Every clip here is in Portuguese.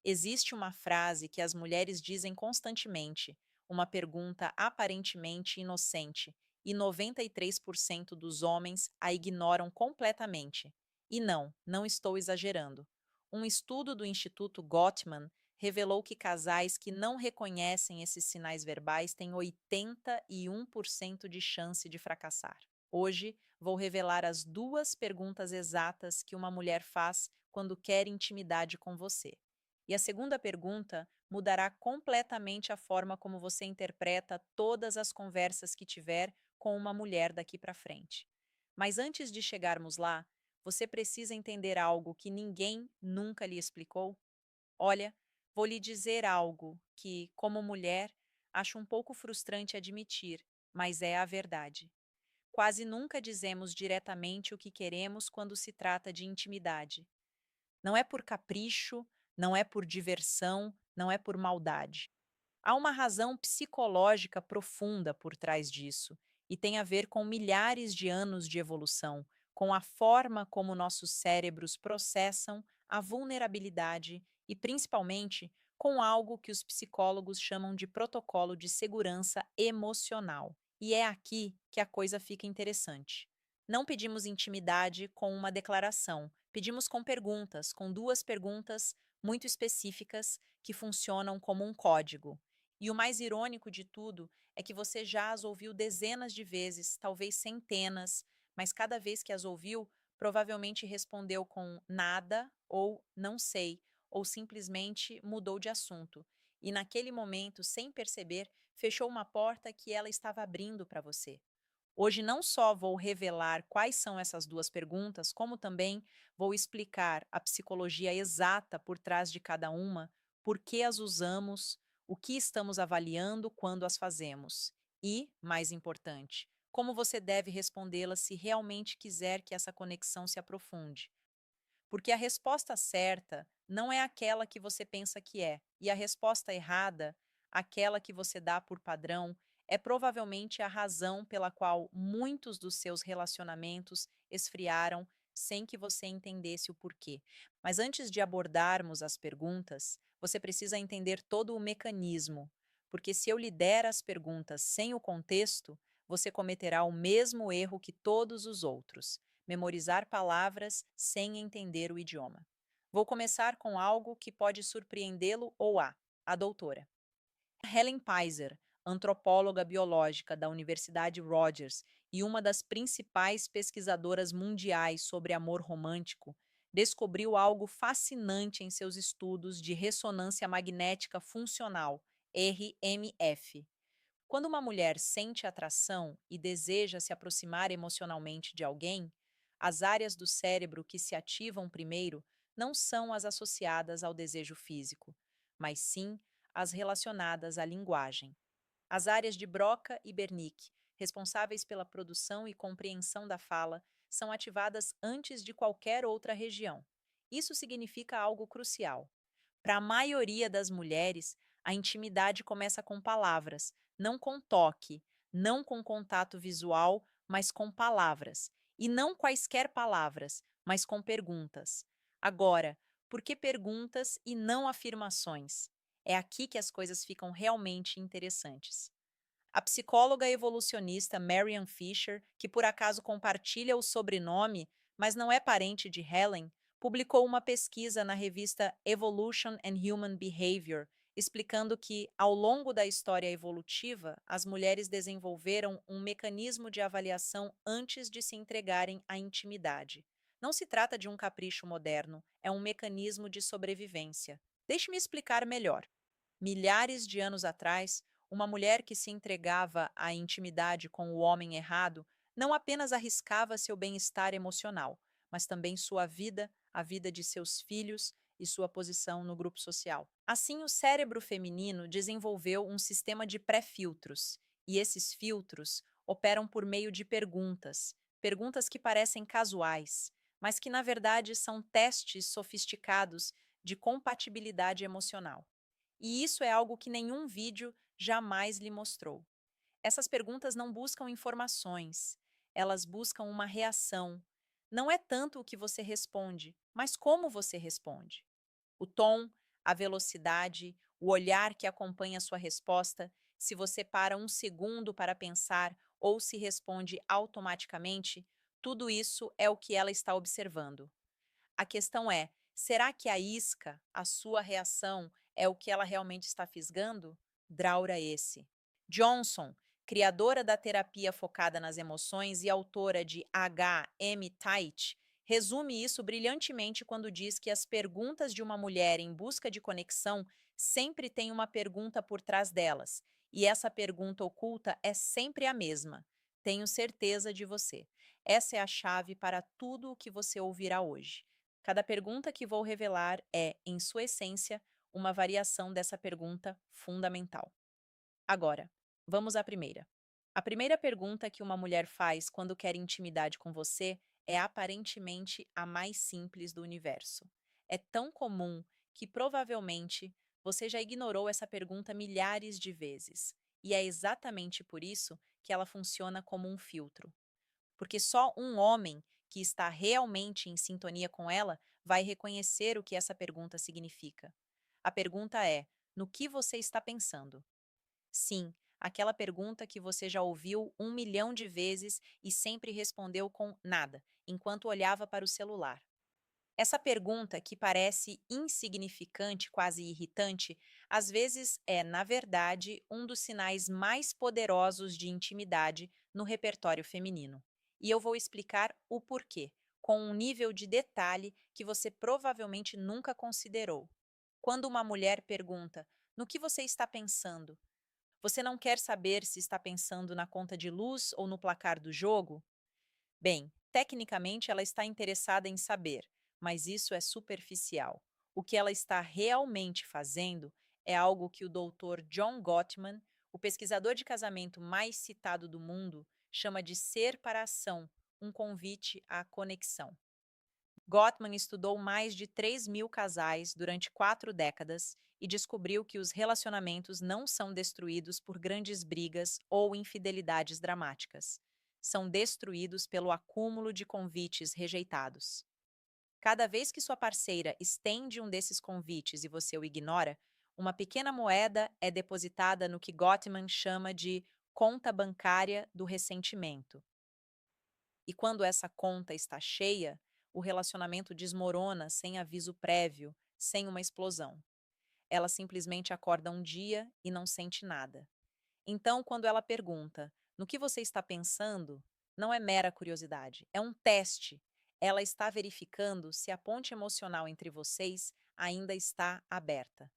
Existe uma frase que as mulheres dizem constantemente, uma pergunta aparentemente inocente, e 93% dos homens a ignoram completamente. E não estou exagerando. Um estudo do Instituto Gottman revelou que casais que não reconhecem esses sinais verbais têm 81% de chance de fracassar. Hoje, vou revelar as duas perguntas exatas que uma mulher faz quando quer intimidade com você. E a segunda pergunta mudará completamente a forma como você interpreta todas as conversas que tiver com uma mulher daqui para frente. Mas antes de chegarmos lá, você precisa entender algo que ninguém nunca lhe explicou? Olha, vou lhe dizer algo que, como mulher, acho um pouco frustrante admitir, mas é a verdade. Quase nunca dizemos diretamente o que queremos quando se trata de intimidade. Não é por capricho, não é por diversão, não é por maldade. Há uma razão psicológica profunda por trás disso, e tem a ver com milhares de anos de evolução, com a forma como nossos cérebros processam a vulnerabilidade e, principalmente, com algo que os psicólogos chamam de protocolo de segurança emocional. E é aqui que a coisa fica interessante. Não pedimos intimidade com uma declaração, pedimos com perguntas, com duas perguntas muito específicas que funcionam como um código. E o mais irônico de tudo é que você já as ouviu dezenas de vezes, talvez centenas, mas cada vez que as ouviu, provavelmente respondeu com nada ou não sei, ou simplesmente mudou de assunto. E naquele momento, sem perceber, fechou uma porta que ela estava abrindo para você. Hoje não só vou revelar quais são essas duas perguntas, como também vou explicar a psicologia exata por trás de cada uma, por que as usamos, o que estamos avaliando quando as fazemos e, mais importante, como você deve respondê-las se realmente quiser que essa conexão se aprofunde. Porque a resposta certa não é aquela que você pensa que é, e a resposta errada, aquela que você dá por padrão, é provavelmente a razão pela qual muitos dos seus relacionamentos esfriaram sem que você entendesse o porquê. Mas antes de abordarmos as perguntas, você precisa entender todo o mecanismo, porque se eu lhe der as perguntas sem o contexto, você cometerá o mesmo erro que todos os outros: memorizar palavras sem entender o idioma. Vou começar com algo que pode surpreendê-lo ou a doutora. Helen Pizer, antropóloga biológica da Universidade Rogers e uma das principais pesquisadoras mundiais sobre amor romântico, descobriu algo fascinante em seus estudos de ressonância magnética funcional, RMF. Quando uma mulher sente atração e deseja se aproximar emocionalmente de alguém, as áreas do cérebro que se ativam primeiro não são as associadas ao desejo físico, mas sim as relacionadas à linguagem. As áreas de Broca e Wernicke, responsáveis pela produção e compreensão da fala, são ativadas antes de qualquer outra região. Isso significa algo crucial. Para a maioria das mulheres, a intimidade começa com palavras, não com toque, não com contato visual, mas com palavras. E não quaisquer palavras, mas com perguntas. Agora, por que perguntas e não afirmações? É aqui que as coisas ficam realmente interessantes. A psicóloga evolucionista Marian Fisher, que por acaso compartilha o sobrenome, mas não é parente de Helen, publicou uma pesquisa na revista Evolution and Human Behavior, explicando que, ao longo da história evolutiva, as mulheres desenvolveram um mecanismo de avaliação antes de se entregarem à intimidade. Não se trata de um capricho moderno, é um mecanismo de sobrevivência. Deixe-me explicar melhor. Milhares de anos atrás, uma mulher que se entregava à intimidade com o homem errado não apenas arriscava seu bem-estar emocional, mas também sua vida, a vida de seus filhos e sua posição no grupo social. Assim, o cérebro feminino desenvolveu um sistema de pré-filtros, e esses filtros operam por meio de perguntas, perguntas que parecem casuais, mas que na verdade são testes sofisticados de compatibilidade emocional. E isso é algo que nenhum vídeo jamais lhe mostrou. Essas perguntas não buscam informações, elas buscam uma reação. Não é tanto o que você responde, mas como você responde. O tom, a velocidade, o olhar que acompanha sua resposta, se você para um segundo para pensar ou se responde automaticamente, tudo isso é o que ela está observando. A questão é: será que a isca, a sua reação, é o que ela realmente está fisgando? Draura esse. Johnson, criadora da terapia focada nas emoções e autora de H.M. Tight, resume isso brilhantemente quando diz que as perguntas de uma mulher em busca de conexão sempre têm uma pergunta por trás delas, e essa pergunta oculta é sempre a mesma. Tenho certeza de você. Essa é a chave para tudo o que você ouvirá hoje. Cada pergunta que vou revelar é, em sua essência, uma variação dessa pergunta fundamental. Agora, vamos à primeira. A primeira pergunta que uma mulher faz quando quer intimidade com você é aparentemente a mais simples do universo. É tão comum que provavelmente você já ignorou essa pergunta milhares de vezes. E é exatamente por isso que ela funciona como um filtro. Porque só um homem que está realmente em sintonia com ela vai reconhecer o que essa pergunta significa. A pergunta é: no que você está pensando? Sim, aquela pergunta que você já ouviu 1 milhão de vezes e sempre respondeu com nada, enquanto olhava para o celular. Essa pergunta, que parece insignificante, quase irritante, às vezes é, na verdade, um dos sinais mais poderosos de intimidade no repertório feminino. E eu vou explicar o porquê, com um nível de detalhe que você provavelmente nunca considerou. Quando uma mulher pergunta: no que você está pensando? Você não quer saber se está pensando na conta de luz ou no placar do jogo? Bem, tecnicamente ela está interessada em saber, mas isso é superficial. O que ela está realmente fazendo é algo que o doutor John Gottman, o pesquisador de casamento mais citado do mundo, chama de ser para a ação, um convite à conexão. Gottman estudou mais de 3.000 casais durante 4 décadas e descobriu que os relacionamentos não são destruídos por grandes brigas ou infidelidades dramáticas. São destruídos pelo acúmulo de convites rejeitados. Cada vez que sua parceira estende um desses convites e você o ignora, uma pequena moeda é depositada no que Gottman chama de conta bancária do ressentimento. E quando essa conta está cheia, o relacionamento desmorona sem aviso prévio, sem uma explosão. Ela simplesmente acorda um dia e não sente nada. Então, quando ela pergunta: no que você está pensando? Não é mera curiosidade, é um teste. Ela está verificando se a ponte emocional entre vocês ainda está aberta.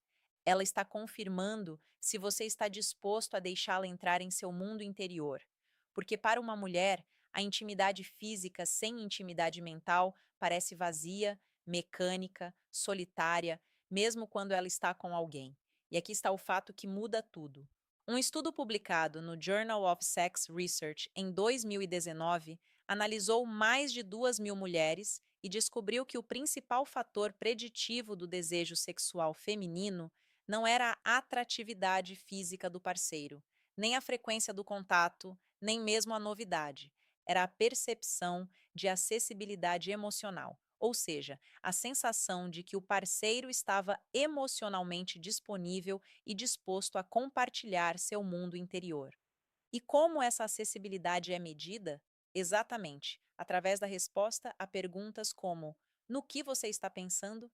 Ela está confirmando se você está disposto a deixá-la entrar em seu mundo interior. Porque para uma mulher, a intimidade física sem intimidade mental parece vazia, mecânica, solitária, mesmo quando ela está com alguém. E aqui está o fato que muda tudo. Um estudo publicado no Journal of Sex Research em 2019 analisou mais de 2.000 mulheres e descobriu que o principal fator preditivo do desejo sexual feminino não era a atratividade física do parceiro, nem a frequência do contato, nem mesmo a novidade. Era a percepção de acessibilidade emocional, ou seja, a sensação de que o parceiro estava emocionalmente disponível e disposto a compartilhar seu mundo interior. E como essa acessibilidade é medida? Exatamente, através da resposta a perguntas como: no que você está pensando?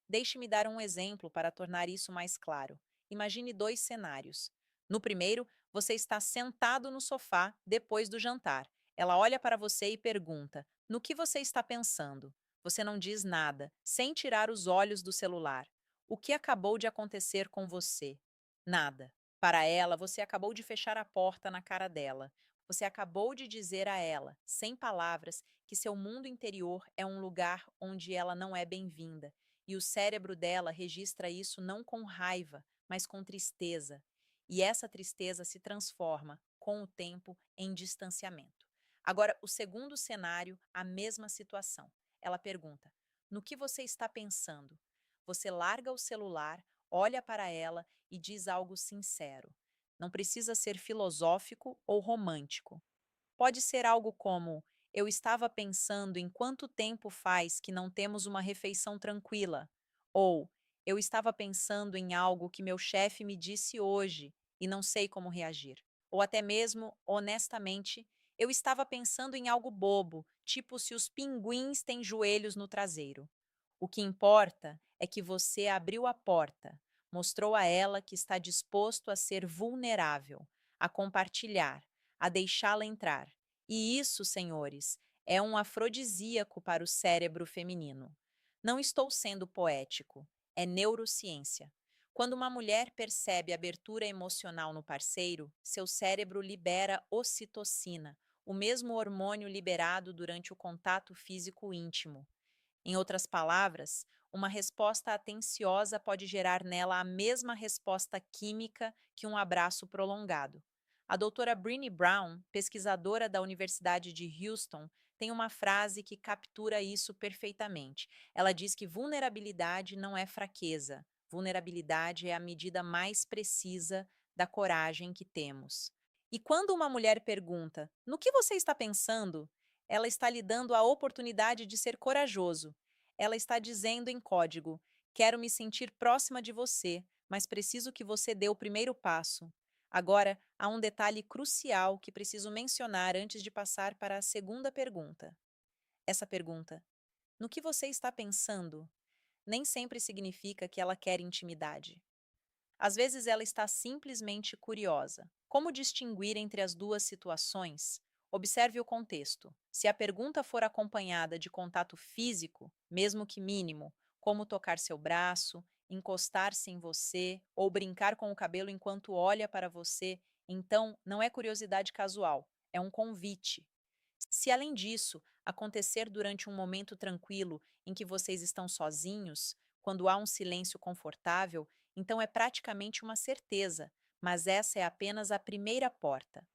Deixe-me dar um exemplo para tornar isso mais claro. Imagine 2 cenários. No primeiro, você está sentado no sofá depois do jantar. Ela olha para você e pergunta: no que você está pensando? Você não diz nada, sem tirar os olhos do celular. O que acabou de acontecer com você? Nada. Para ela, você acabou de fechar a porta na cara dela. Você acabou de dizer a ela, sem palavras, que seu mundo interior é um lugar onde ela não é bem-vinda, e o cérebro dela registra isso não com raiva, mas com tristeza. E essa tristeza se transforma, com o tempo, em distanciamento. Agora, o segundo cenário, a mesma situação. Ela pergunta: no que você está pensando? Você larga o celular, olha para ela e diz algo sincero. Não precisa ser filosófico ou romântico. Pode ser algo como: eu estava pensando em quanto tempo faz que não temos uma refeição tranquila. Ou: Eu estava pensando em algo que meu chefe me disse hoje e não sei como reagir. Ou até mesmo, honestamente, eu estava pensando em algo bobo, tipo se os pinguins têm joelhos no traseiro. O que importa é que você abriu a porta, mostrou a ela que está disposto a ser vulnerável, a compartilhar, a deixá-la entrar. E isso, senhores, é um afrodisíaco para o cérebro feminino. Não estou sendo poético, é neurociência. Quando uma mulher percebe abertura emocional no parceiro, seu cérebro libera ocitocina, o mesmo hormônio liberado durante o contato físico íntimo. Em outras palavras, uma resposta atenciosa pode gerar nela a mesma resposta química que um abraço prolongado. A doutora Brené Brown, pesquisadora da Universidade de Houston, tem uma frase que captura isso perfeitamente. Ela diz que vulnerabilidade não é fraqueza, vulnerabilidade é a medida mais precisa da coragem que temos. E quando uma mulher pergunta: "No que você está pensando?", ela está lhe dando a oportunidade de ser corajoso. Ela está dizendo em código: quero me sentir próxima de você, mas preciso que você dê o primeiro passo. Agora, há um detalhe crucial que preciso mencionar antes de passar para a segunda pergunta. Essa pergunta, no que você está pensando, nem sempre significa que ela quer intimidade. Às vezes ela está simplesmente curiosa. Como distinguir entre as duas situações? Observe o contexto. Se a pergunta for acompanhada de contato físico, mesmo que mínimo, como tocar seu braço, encostar-se em você ou brincar com o cabelo enquanto olha para você, então não é curiosidade casual, é um convite. Se além disso acontecer durante um momento tranquilo em que vocês estão sozinhos, quando há um silêncio confortável, então é praticamente uma certeza, mas essa é apenas a primeira porta.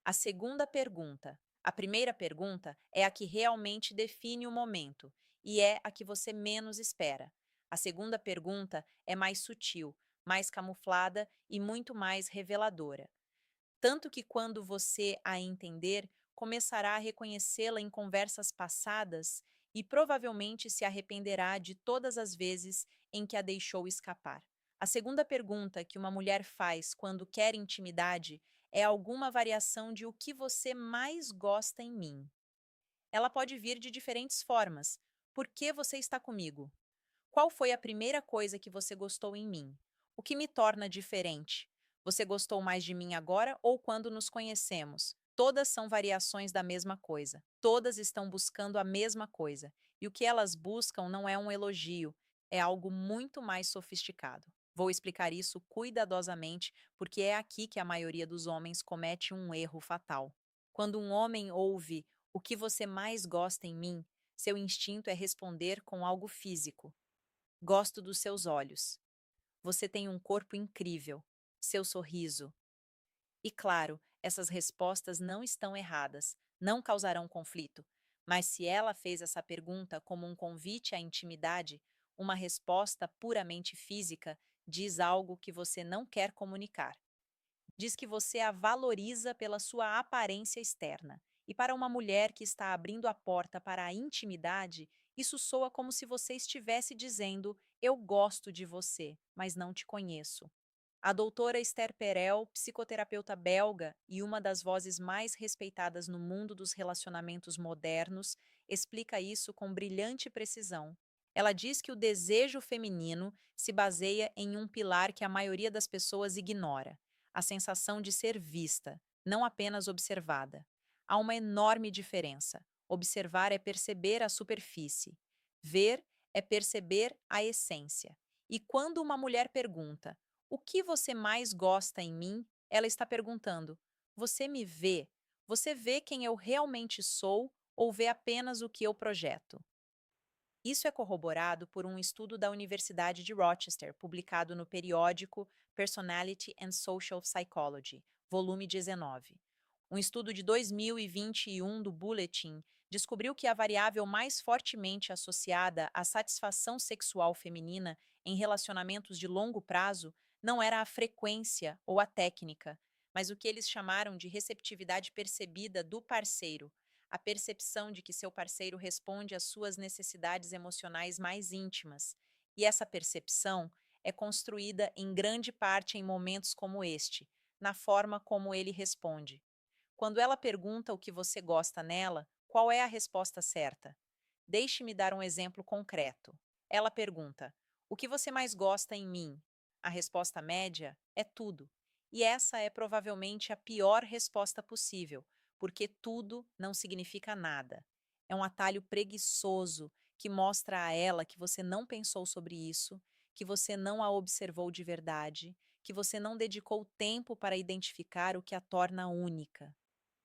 A segunda pergunta. A primeira pergunta é a que realmente define o momento e é a que você menos espera. A segunda pergunta é mais sutil, mais camuflada e muito mais reveladora. Tanto que quando você a entender, começará a reconhecê-la em conversas passadas e provavelmente se arrependerá de todas as vezes em que a deixou escapar. A segunda pergunta que uma mulher faz quando quer intimidade é alguma variação de o que você mais gosta em mim. Ela pode vir de diferentes formas. Por que você está comigo? Qual foi a primeira coisa que você gostou em mim? O que me torna diferente? Você gostou mais de mim agora ou quando nos conhecemos? Todas são variações da mesma coisa. Todas estão buscando a mesma coisa. E o que elas buscam não é um elogio, é algo muito mais sofisticado. Vou explicar isso cuidadosamente, porque é aqui que a maioria dos homens comete um erro fatal. Quando um homem ouve o que você mais gosta em mim, seu instinto é responder com algo físico. Gosto dos seus olhos. Você tem um corpo incrível. Seu sorriso. E claro, essas respostas não estão erradas, não causarão conflito. Mas se ela fez essa pergunta como um convite à intimidade, uma resposta puramente física diz algo que você não quer comunicar. Diz que você a valoriza pela sua aparência externa. E para uma mulher que está abrindo a porta para a intimidade, isso soa como se você estivesse dizendo: eu gosto de você, mas não te conheço. A doutora Esther Perel, psicoterapeuta belga e uma das vozes mais respeitadas no mundo dos relacionamentos modernos, explica isso com brilhante precisão. Ela diz que o desejo feminino se baseia em um pilar que a maioria das pessoas ignora: a sensação de ser vista, não apenas observada. Há uma enorme diferença. Observar é perceber a superfície, ver é perceber a essência. E quando uma mulher pergunta: o que você mais gosta em mim? Ela está perguntando: você me vê? Você vê quem eu realmente sou ou vê apenas o que eu projeto? Isso é corroborado por um estudo da Universidade de Rochester, publicado no periódico Personality and Social Psychology, volume 19. Um estudo de 2021 do Bulletin descobriu que a variável mais fortemente associada à satisfação sexual feminina em relacionamentos de longo prazo não era a frequência ou a técnica, mas o que eles chamaram de receptividade percebida do parceiro, a percepção de que seu parceiro responde às suas necessidades emocionais mais íntimas. E essa percepção é construída em grande parte em momentos como este, na forma como ele responde. Quando ela pergunta o que você gosta nela, qual é a resposta certa? Deixe-me dar um exemplo concreto. Ela pergunta: o que você mais gosta em mim? A resposta média é tudo. E essa é provavelmente a pior resposta possível, porque tudo não significa nada. É um atalho preguiçoso que mostra a ela que você não pensou sobre isso, que você não a observou de verdade, que você não dedicou tempo para identificar o que a torna única.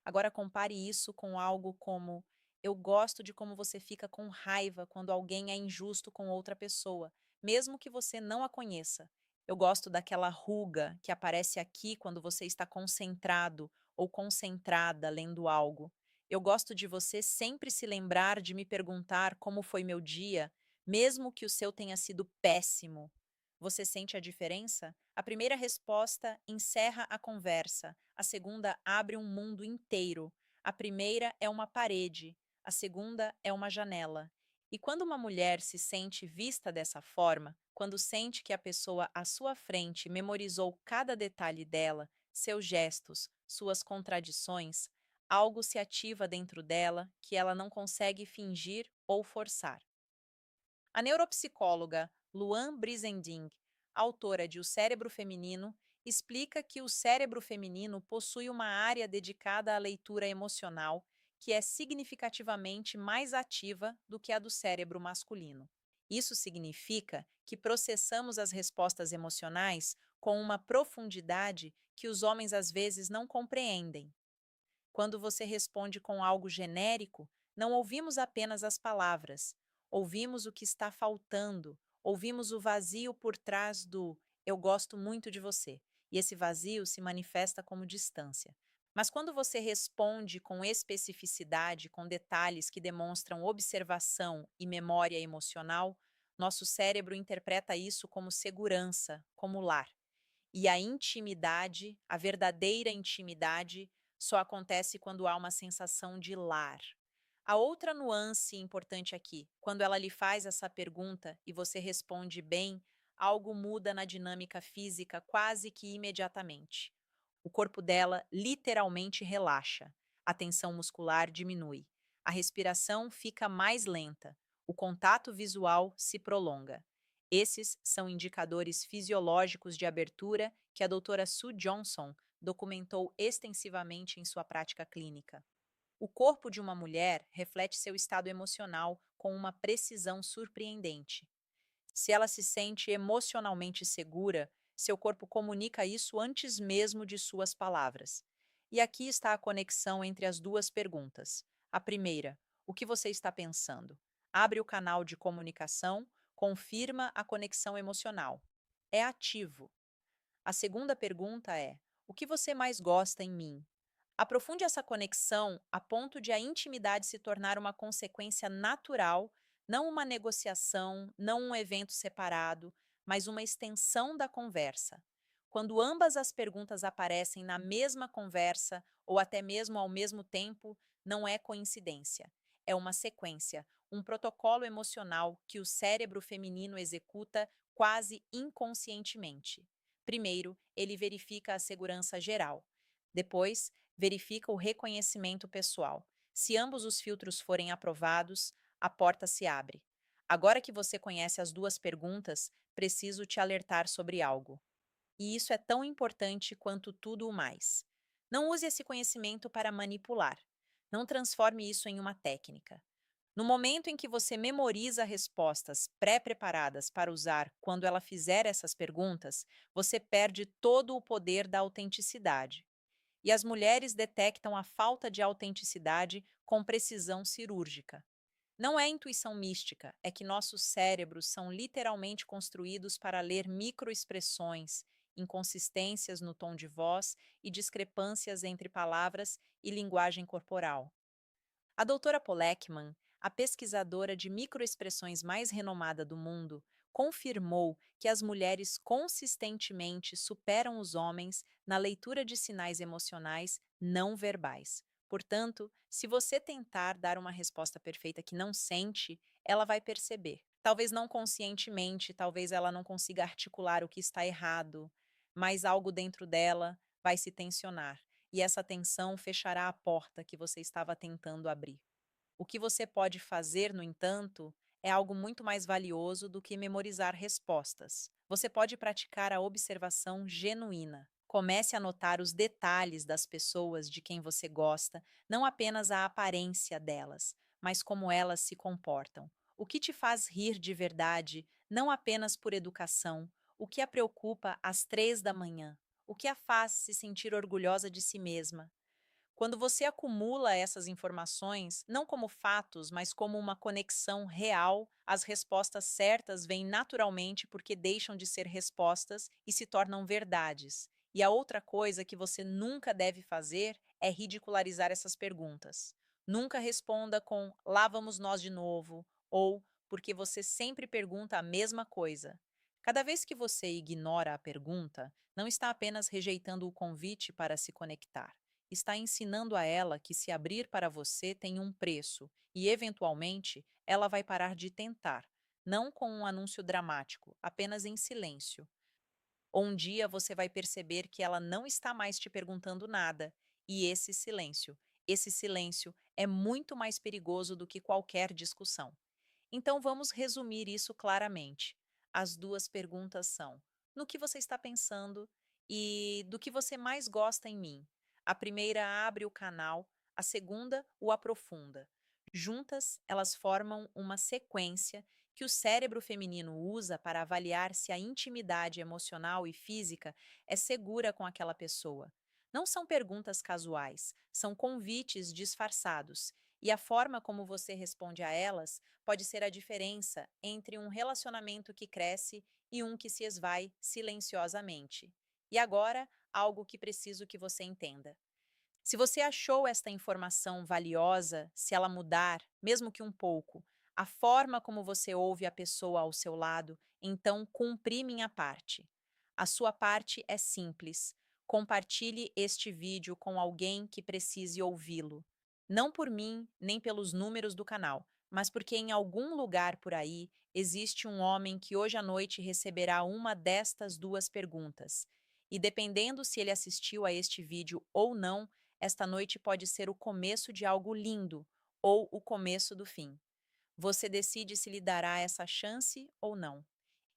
Agora compare isso com algo como: eu gosto de como você fica com raiva quando alguém é injusto com outra pessoa, mesmo que você não a conheça. Eu gosto daquela ruga que aparece aqui quando você está concentrado ou concentrada lendo algo. Eu gosto de você sempre se lembrar de me perguntar como foi meu dia, mesmo que o seu tenha sido péssimo. Você sente a diferença? A primeira resposta encerra a conversa, a segunda abre um mundo inteiro. A primeira é uma parede, a segunda é uma janela. E quando uma mulher se sente vista dessa forma, quando sente que a pessoa à sua frente memorizou cada detalhe dela, seus gestos, suas contradições, algo se ativa dentro dela que ela não consegue fingir ou forçar. A neuropsicóloga Luan Brizending, autora de O Cérebro Feminino, explica que o cérebro feminino possui uma área dedicada à leitura emocional que é significativamente mais ativa do que a do cérebro masculino. Isso significa que processamos as respostas emocionais com uma profundidade que os homens às vezes não compreendem. Quando você responde com algo genérico, não ouvimos apenas as palavras, ouvimos o que está faltando, ouvimos o vazio por trás do eu gosto muito de você. E esse vazio se manifesta como distância. Mas quando você responde com especificidade, com detalhes que demonstram observação e memória emocional, nosso cérebro interpreta isso como segurança, como lar. E a intimidade, a verdadeira intimidade, só acontece quando há uma sensação de lar. A outra nuance importante aqui, quando ela lhe faz essa pergunta e você responde bem, algo muda na dinâmica física quase que imediatamente. O corpo dela literalmente relaxa, a tensão muscular diminui, a respiração fica mais lenta, o contato visual se prolonga. Esses são indicadores fisiológicos de abertura que a doutora Sue Johnson documentou extensivamente em sua prática clínica. O corpo de uma mulher reflete seu estado emocional com uma precisão surpreendente. Se ela se sente emocionalmente segura, seu corpo comunica isso antes mesmo de suas palavras. E aqui está a conexão entre as duas perguntas. A primeira, o que você está pensando? Abre o canal de comunicação, confirma a conexão emocional. É ativo. A segunda pergunta é: o que você mais gosta em mim? Aprofunde essa conexão a ponto de a intimidade se tornar uma consequência natural, não uma negociação, não um evento separado, mas uma extensão da conversa. Quando ambas as perguntas aparecem na mesma conversa ou até mesmo ao mesmo tempo, não é coincidência. É uma sequência, um protocolo emocional que o cérebro feminino executa quase inconscientemente. Primeiro, ele verifica a segurança geral. Depois, verifica o reconhecimento pessoal. Se ambos os filtros forem aprovados, a porta se abre. Agora que você conhece as duas perguntas, preciso te alertar sobre algo. E isso é tão importante quanto tudo o mais. Não use esse conhecimento para manipular. Não transforme isso em uma técnica. No momento em que você memoriza respostas pré-preparadas para usar quando ela fizer essas perguntas, você perde todo o poder da autenticidade. E as mulheres detectam a falta de autenticidade com precisão cirúrgica. Não é intuição mística, é que nossos cérebros são literalmente construídos para ler microexpressões, inconsistências no tom de voz e discrepâncias entre palavras e linguagem corporal. A doutora Polekman, a pesquisadora de microexpressões mais renomada do mundo, confirmou que as mulheres consistentemente superam os homens na leitura de sinais emocionais não verbais. Portanto, se você tentar dar uma resposta perfeita que não sente, ela vai perceber. Talvez não conscientemente, talvez ela não consiga articular o que está errado, mas algo dentro dela vai se tensionar, e essa tensão fechará a porta que você estava tentando abrir. O que você pode fazer, no entanto, é algo muito mais valioso do que memorizar respostas. Você pode praticar a observação genuína. Comece a notar os detalhes das pessoas de quem você gosta, não apenas a aparência delas, mas como elas se comportam. O que te faz rir de verdade, não apenas por educação, o que a preocupa às 3 da manhã, o que a faz se sentir orgulhosa de si mesma. Quando você acumula essas informações, não como fatos, mas como uma conexão real, as respostas certas vêm naturalmente porque deixam de ser respostas e se tornam verdades. E a outra coisa que você nunca deve fazer é ridicularizar essas perguntas. Nunca responda com lá vamos nós de novo ou porque você sempre pergunta a mesma coisa. Cada vez que você ignora a pergunta, não está apenas rejeitando o convite para se conectar, está ensinando a ela que se abrir para você tem um preço e, eventualmente, ela vai parar de tentar, não com um anúncio dramático, apenas em silêncio. Ou um dia você vai perceber que ela não está mais te perguntando nada, e esse silêncio é muito mais perigoso do que qualquer discussão. Então vamos resumir isso claramente. As duas perguntas são: no que você está pensando e do que você mais gosta em mim? A primeira abre o canal, a segunda o aprofunda. Juntas, elas formam uma sequência que o cérebro feminino usa para avaliar se a intimidade emocional e física é segura com aquela pessoa. Não são perguntas casuais, são convites disfarçados, e a forma como você responde a elas pode ser a diferença entre um relacionamento que cresce e um que se esvai silenciosamente. E agora, algo que preciso que você entenda. Se você achou esta informação valiosa, se ela mudar, mesmo que um pouco, a forma como você ouve a pessoa ao seu lado, então cumpri minha parte. A sua parte é simples. Compartilhe este vídeo com alguém que precise ouvi-lo. Não por mim, nem pelos números do canal, mas porque em algum lugar por aí existe um homem que hoje à noite receberá uma destas duas perguntas. E dependendo se ele assistiu a este vídeo ou não, esta noite pode ser o começo de algo lindo ou o começo do fim. Você decide se lhe dará essa chance ou não.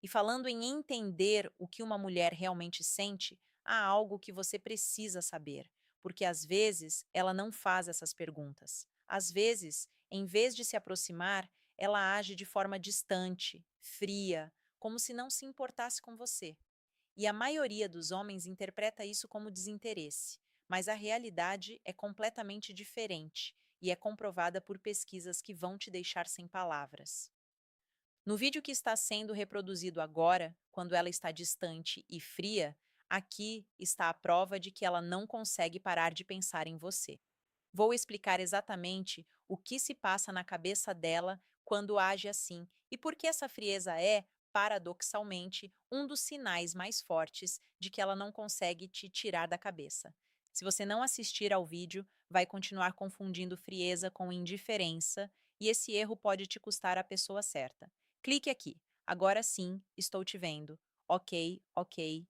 E falando em entender o que uma mulher realmente sente, há algo que você precisa saber, porque às vezes ela não faz essas perguntas. Às vezes, em vez de se aproximar, ela age de forma distante, fria, como se não se importasse com você. E a maioria dos homens interpreta isso como desinteresse, mas a realidade é completamente diferente e é comprovada por pesquisas que vão te deixar sem palavras. No vídeo que está sendo reproduzido agora, quando ela está distante e fria, aqui está a prova de que ela não consegue parar de pensar em você. Vou explicar exatamente o que se passa na cabeça dela quando age assim e por que essa frieza é, paradoxalmente, um dos sinais mais fortes de que ela não consegue te tirar da cabeça. Se você não assistir ao vídeo, vai continuar confundindo frieza com indiferença e esse erro pode te custar a pessoa certa. Clique aqui. Agora sim, estou te vendo. Ok, ok.